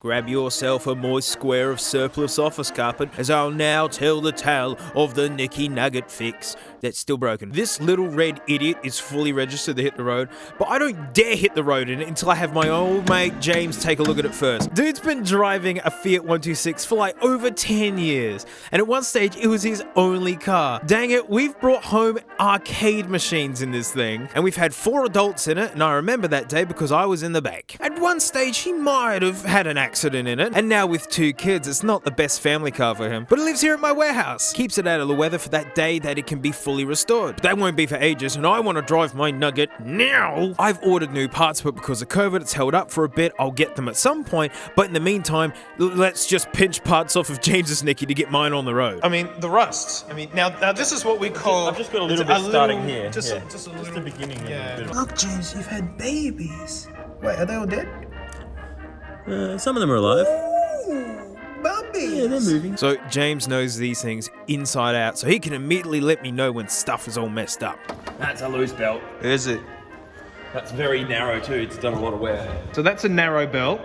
Grab yourself a moist square of surplus office carpet, as I'll now tell the tale of the Niki Nugget fix that's still broken. This little red idiot is fully registered to hit the road, but I don't dare hit the road in it until I have my old mate James take a look at it first. Dude's been driving a Fiat 126 for like over 10 years, and at one stage it was his only car. Dang it, we've brought home arcade machines in this thing, and we've had 4 adults in it, and I remember that day because I was in the back. At one stage he might have had an accident in it, and now with 2 kids it's not the best family car for him, but it lives here at my warehouse. Keeps it out of the weather for that day that it can be fully restored. But that won't be for ages, and I want to drive my Nugget now. I've ordered new parts, but because of COVID it's held up for a bit. I'll get them at some point, but in the meantime let's just pinch parts off of James's Niki to get mine on the road. I mean, the rust. I mean, now this is what we call... I've just got a little bit starting here. Just the beginning. Yeah. Look, James, you've had babies. Wait, are they all dead? Some of them are alive. Ooh, babies. Yeah, they're moving. So James knows these things inside out, so he can immediately let me know when stuff is all messed up. That's a loose belt. Is it? That's very narrow too. It's done a lot of wear. So that's a narrow belt.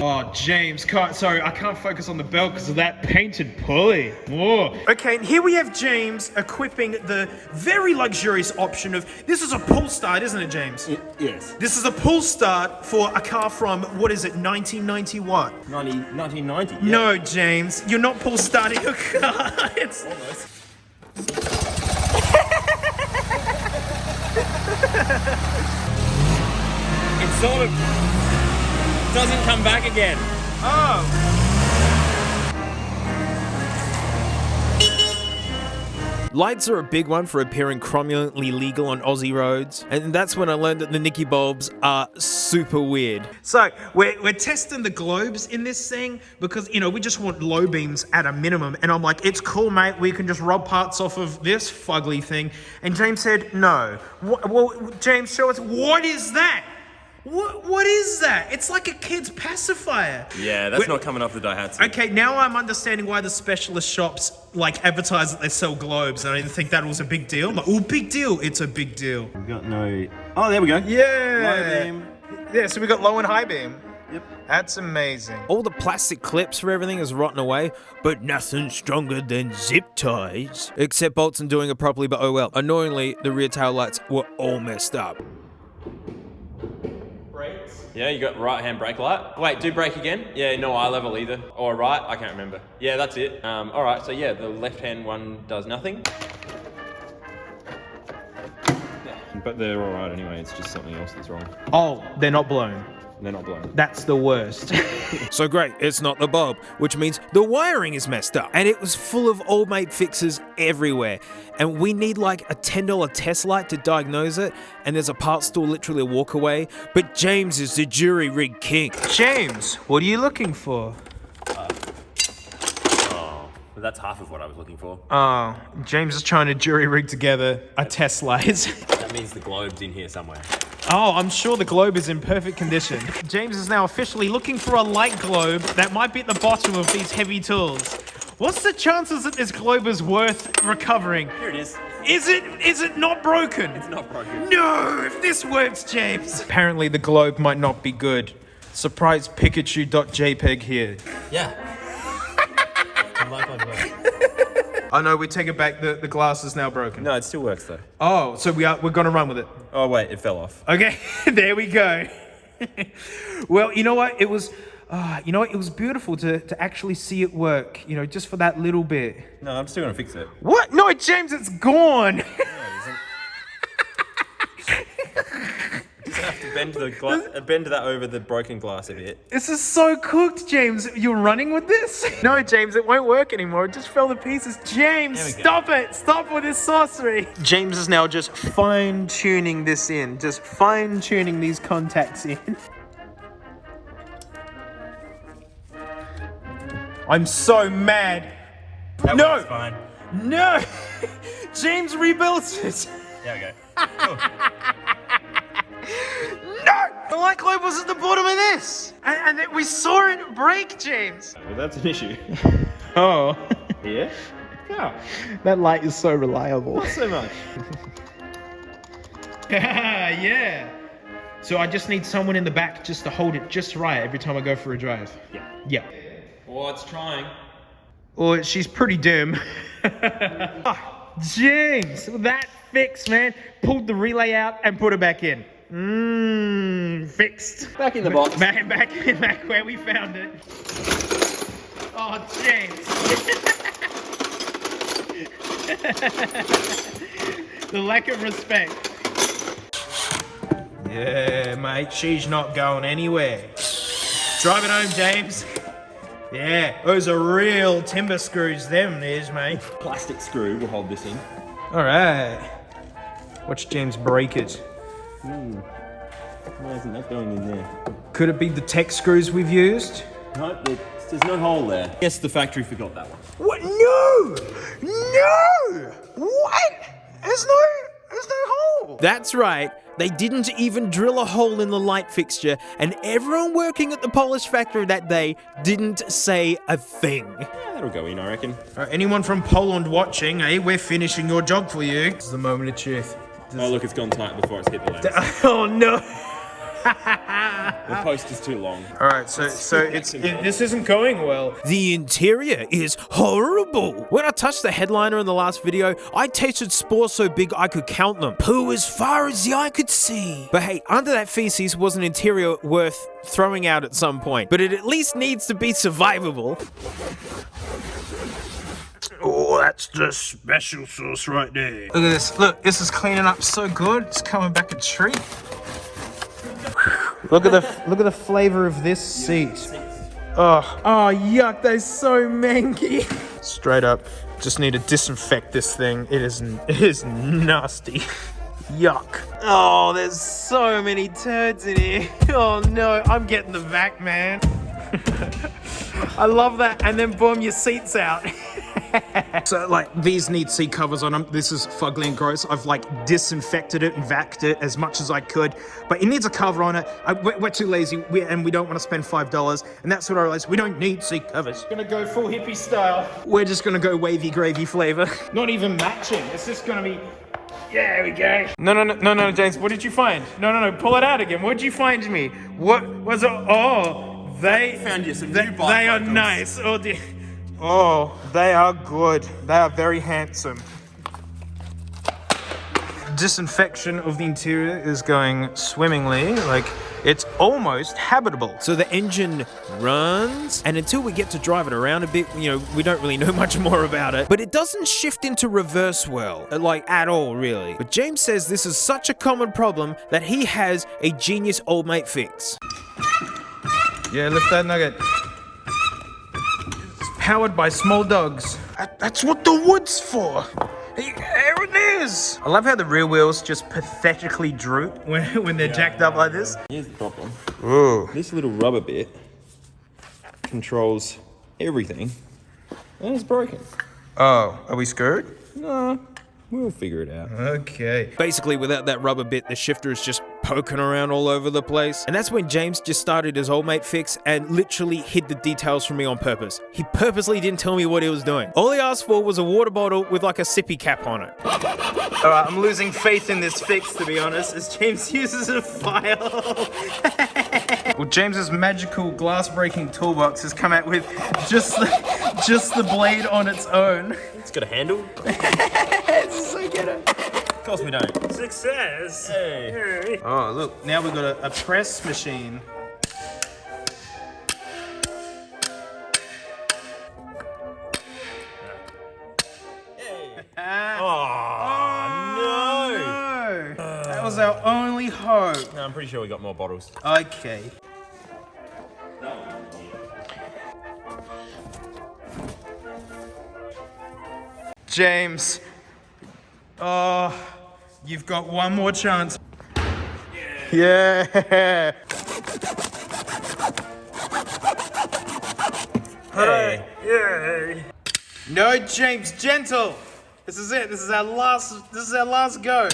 Oh, James, sorry, I can't focus on the belt because of that painted pulley. Whoa. Okay, and here we have James equipping the very luxurious option of, this is a pull start, isn't it, James? Yes. This is a pull start for a car from, what is it, 1990 what? 1990. Yeah. No, James, you're not pull starting a car. It's... Almost. It sort of doesn't come back again. Oh. Lights are a big one for appearing cromulently legal on Aussie roads, and that's when I learned that the Niki bulbs are super weird. So we're testing the globes in this thing because, you know, we just want low beams at a minimum. And I'm like, it's cool, mate. We can just rub parts off of this fugly thing. And James said, no. Well, James, show us. What is that? What is that? It's like a kid's pacifier. Yeah, that's not coming off the Daihatsu. Okay, now I'm understanding why the specialist shops like advertise that they sell globes. And I didn't think that was a big deal. I'm like, oh, big deal. It's a big deal. We've got no... Oh, there we go. Yeah. Low beam. Yeah, so we got low and high beam. Yep. That's amazing. All the plastic clips for everything is rotten away, but nothing stronger than zip ties. Except Bolton doing it properly, but oh well. Annoyingly, the rear tail lights were all messed up. Yeah, you got right hand brake light. Wait, do brake again? Yeah, no eye level either. Or right, I can't remember. Yeah, that's it. All right, so yeah, the left hand one does nothing. But they're all right anyway, it's just something else that's wrong. Oh, they're not blown. They're not blown. That's the worst. So great, it's not the bulb, which means the wiring is messed up. And it was full of old mate fixes everywhere. And we need like a $10 test light to diagnose it, and there's a parts store literally a walk away. But James is the jury rig king. James, what are you looking for? Oh, but that's half of what I was looking for. Oh, James is trying to jury rig together a test light. That means the globe's in here somewhere. Oh, I'm sure the globe is in perfect condition. James is now officially looking for a light globe that might be at the bottom of these heavy tools. What's the chances that this globe is worth recovering? Here it is. Is it not broken? It's not broken. No, if this works, James. Apparently the globe might not be good. Surprise Pikachu.jpg here. Yeah. Oh no, we take it back. The glass is now broken. No, it still works though. Oh, so we're gonna run with it. Oh wait, it fell off. Okay, there we go. Well, you know what? It was, it was beautiful to actually see it work. You know, just for that little bit. No, I'm still gonna fix it. What? No, James, it's gone. No, it isn't. Just have to bend that over the broken glass a bit. This is so cooked, James. You're running with this? No, James, it won't work anymore. It just fell to pieces. James, stop it. Stop with this sorcery. James is now just fine-tuning this in. Just fine-tuning these contacts in. I'm so mad. That works fine. No! James rebuilt it. There we go. Cool. No! The light globe was at the bottom of this. And we saw it break, James. Well, that's an issue. Oh. Here? Yeah. That light is so reliable. Not so much. Yeah. So I just need someone in the back just to hold it just right every time I go for a drive. Yeah. Yeah. Well, it's trying. Well, she's pretty dim. Oh, James, that fix, man. Pulled the relay out and put it back in. Fixed. Back in the box. Back where we found it. Oh, James. The lack of respect. Yeah, mate, she's not going anywhere. Drive it home, James. Yeah, those are real timber screws, them is, mate. Plastic screw will hold this in. All right. Watch James break it. Why isn't that going in there? Could it be the tech screws we've used? No, there's no hole there. Yes, the factory forgot that one. What? No! No! What? There's no hole. That's right. They didn't even drill a hole in the light fixture, and everyone working at the polish factory that day didn't say a thing. Yeah, that'll go in, I reckon. Anyone from Poland watching, we're finishing your job for you. This is the moment of truth. Oh, look, it's gone tight before it's hit the lens. Oh, no. The post is too long. All right, so this isn't going well. The interior is horrible. When I touched the headliner in the last video, I tasted spores so big I could count them. Poo as far as the eye could see. But hey, under that feces was an interior worth throwing out at some point. But it at least needs to be survivable. Oh, that's the special sauce right there. Look at this. Look, this is cleaning up so good. It's coming back a treat. Look at the flavor of this seat. Oh, yuck, they're so manky. Straight up, just need to disinfect this thing. It is nasty. Yuck. Oh, there's so many turds in here. Oh no, I'm getting the vac, man. I love that. And then boom, your seat's out. So like these need seat covers on them. This is fugly and gross. I've like disinfected it and vaxed it as much as I could, but it needs a cover on it. We're too lazy and we don't want to spend $5, and that's what I realized. We don't need seat covers. Gonna go full hippie style. We're just gonna go wavy gravy flavor. Not even matching. It's just gonna be. Yeah, there we go. No, James. What did you find? No. Pull it out again. What did you find to me? What was it? Oh, they found you some new They are bifocals. nice. Oh dear. Oh, they are good. They are very handsome. Disinfection of the interior is going swimmingly. Like, it's almost habitable. So the engine runs, and until we get to drive it around a bit, we don't really know much more about it. But it doesn't shift into reverse well, like at all, really. But James says this is such a common problem that he has a genius old mate fix. Yeah, lift that nugget. Powered by small dogs. That's what the wood's for. There it is. I love how the rear wheels just pathetically droop when they're jacked up like this. Here's the problem. Ooh. This little rubber bit controls everything, and it's broken. Oh, are we screwed? No, we'll figure it out. Okay. Basically, without that rubber bit, the shifter is just poking around all over the place. And that's when James just started his old mate fix and literally hid the details from me on purpose. He purposely didn't tell me what he was doing. All he asked for was a water bottle with like a sippy cap on it. All right, I'm losing faith in this fix, to be honest, as James uses a file. Well, James's magical glass-breaking toolbox has come out with just the blade on its own. It's got a handle. This is so ghetto. Of course we don't. Success. Hey. Oh, look, now we've got a press machine. Oh, no. That was our only hope. No, I'm pretty sure we got more bottles. Okay. James. Oh, you've got one more chance. Yeah. Hey. Yay. No, James, gentle. This is it. This is our last go.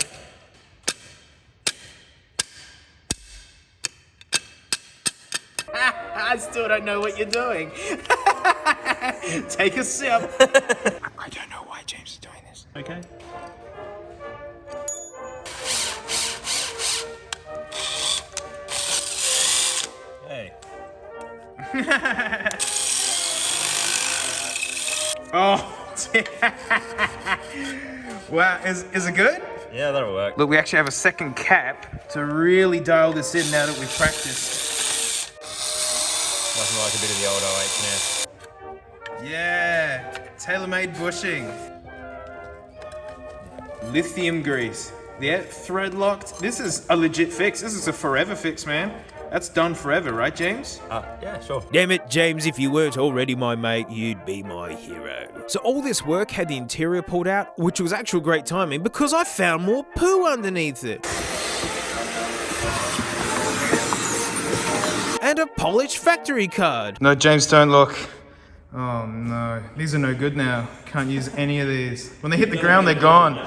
I still don't know what you're doing. Take a sip. I don't know why James is doing this. Okay. Oh, wow, is it good? Yeah, that'll work. Look, we actually have a second cap to really dial this in now that we've practiced. Nothing like a bit of the old 08 now. Yeah, tailor-made bushing. Lithium grease. Yeah, thread locked. This is a legit fix. This is a forever fix, man. That's done forever, right, James? Yeah, sure. Damn it, James, if you weren't already my mate, you'd be my hero. So all this work had the interior pulled out, which was actual great timing because I found more poo underneath it. And a polished factory card. No, James, don't look. Oh no, these are no good now. Can't use any of these. When they hit the ground, they're gone.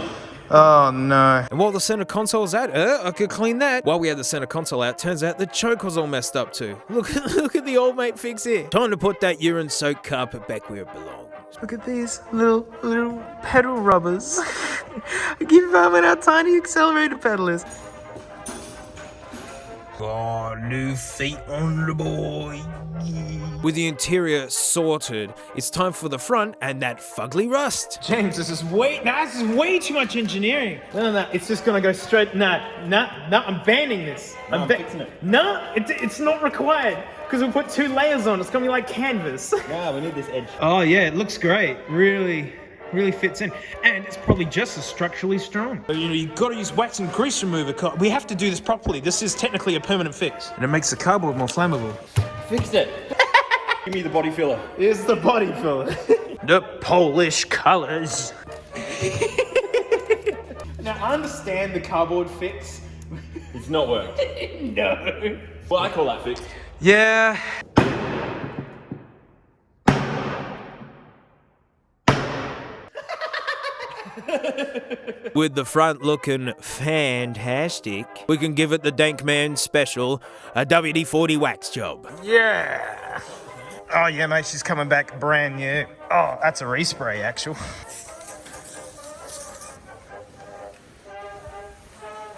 Oh no. And while the center console's out, I could clean that. While we had the center console out, turns out the choke was all messed up too. Look at the old mate fix here. Time to put that urine-soaked carpet back where it belongs. Look at these little pedal rubbers. I keep remembering how tiny accelerator pedal is. Oh, new feet on the boy. With the interior sorted, it's time for the front and that fugly rust. James, this is way too much engineering. No, it's just gonna go straight. No, I'm banning this. I'm fixing it. No, it's not required because we'll put 2 layers on. It's gonna be like canvas. Yeah, we need this edge. Oh yeah, it looks great. Really fits in, and it's probably just as structurally strong. You've got to use wax and grease remover. We have to do this properly. This is technically a permanent fix, and it makes the cardboard more flammable. Fixed it. Give me the body filler. Here's the body filler. The Polish colors. Now I understand the cardboard fix. It's not worked. No. Well, I call that fixed. Yeah. With the front looking fantastic, we can give it the Dankman special, a WD-40 wax job. Yeah. Oh yeah, mate, she's coming back brand new. Oh, that's a respray, actual.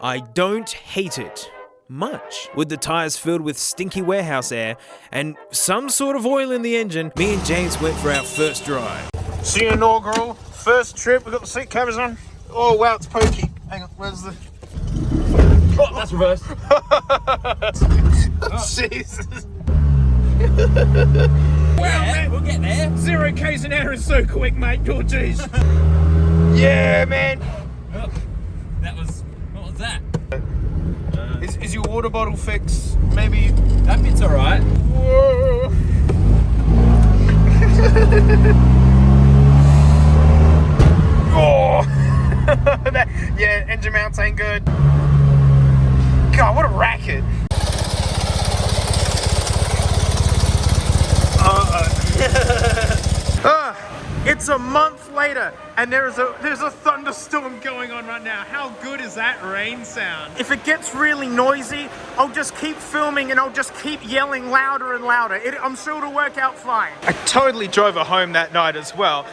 I don't hate it much. With the tires filled with stinky warehouse air and some sort of oil in the engine, me and James went for our first drive. See you inaugural, first trip, we got the seat covers on. Oh wow, it's pokey. Hang on, where's the... Oh, that's reversed. Jesus. Well, man, we'll get there. 0 K's an hour is so quick, mate. Your geez. Yeah, man. Oh, that was... What was that? Is your water bottle fixed? Maybe... That bit's alright. Whoa. Oh. Yeah, engine mounts ain't good. God, what a racket. It's a month later, and there's a thunderstorm going on right now. How good is that rain sound? If it gets really noisy, I'll just keep filming and I'll just keep yelling louder and louder. I'm sure it'll work out fine. I totally drove her home that night as well.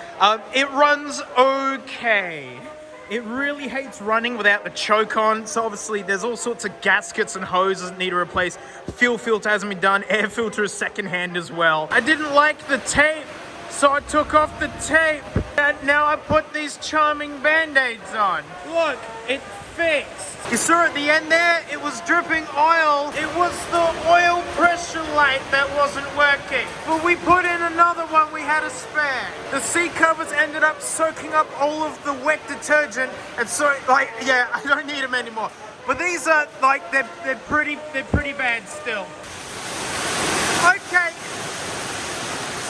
It runs okay. It really hates running without the choke on, so obviously there's all sorts of gaskets and hoses that need to replace. Fuel filter hasn't been done, air filter is secondhand as well. I didn't like the tape, so I took off the tape, and now I put these charming band-aids on. Look, it fixed. You saw at the end there, it was dripping oil. It was the oil pressure light that wasn't working. But we put in another one, we had a spare. The seat covers ended up soaking up all of the wet detergent, and so, like, yeah, I don't need them anymore. But these are, like, they're pretty bad still. Okay.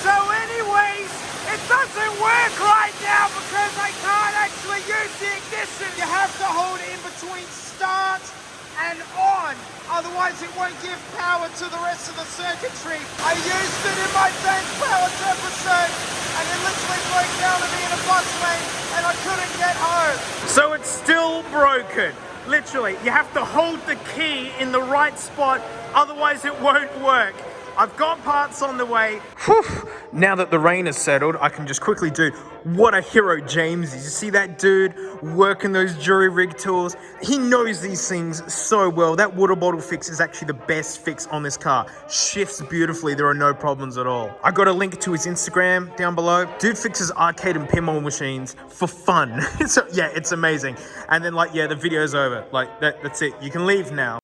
So anyways, it doesn't work right now because I can't actually use the ignition. You have to hold it in between start and on, otherwise it won't give power to the rest of the circuitry. I used it in my Thanks Pallets episode and it literally broke down to me in a bus lane and I couldn't get home. So it's still broken. Literally, you have to hold the key in the right spot, otherwise it won't work. I've got parts on the way. Whew. Now that the rain has settled, I can just quickly do what a hero James is. You see that dude working those jury rig tools? He knows these things so well. That water bottle fix is actually the best fix on this car. Shifts beautifully. There are no problems at all. I got a link to his Instagram down below. Dude fixes arcade and pinball machines for fun. So yeah, it's amazing. And then like, yeah, the video's over. Like that's it. You can leave now.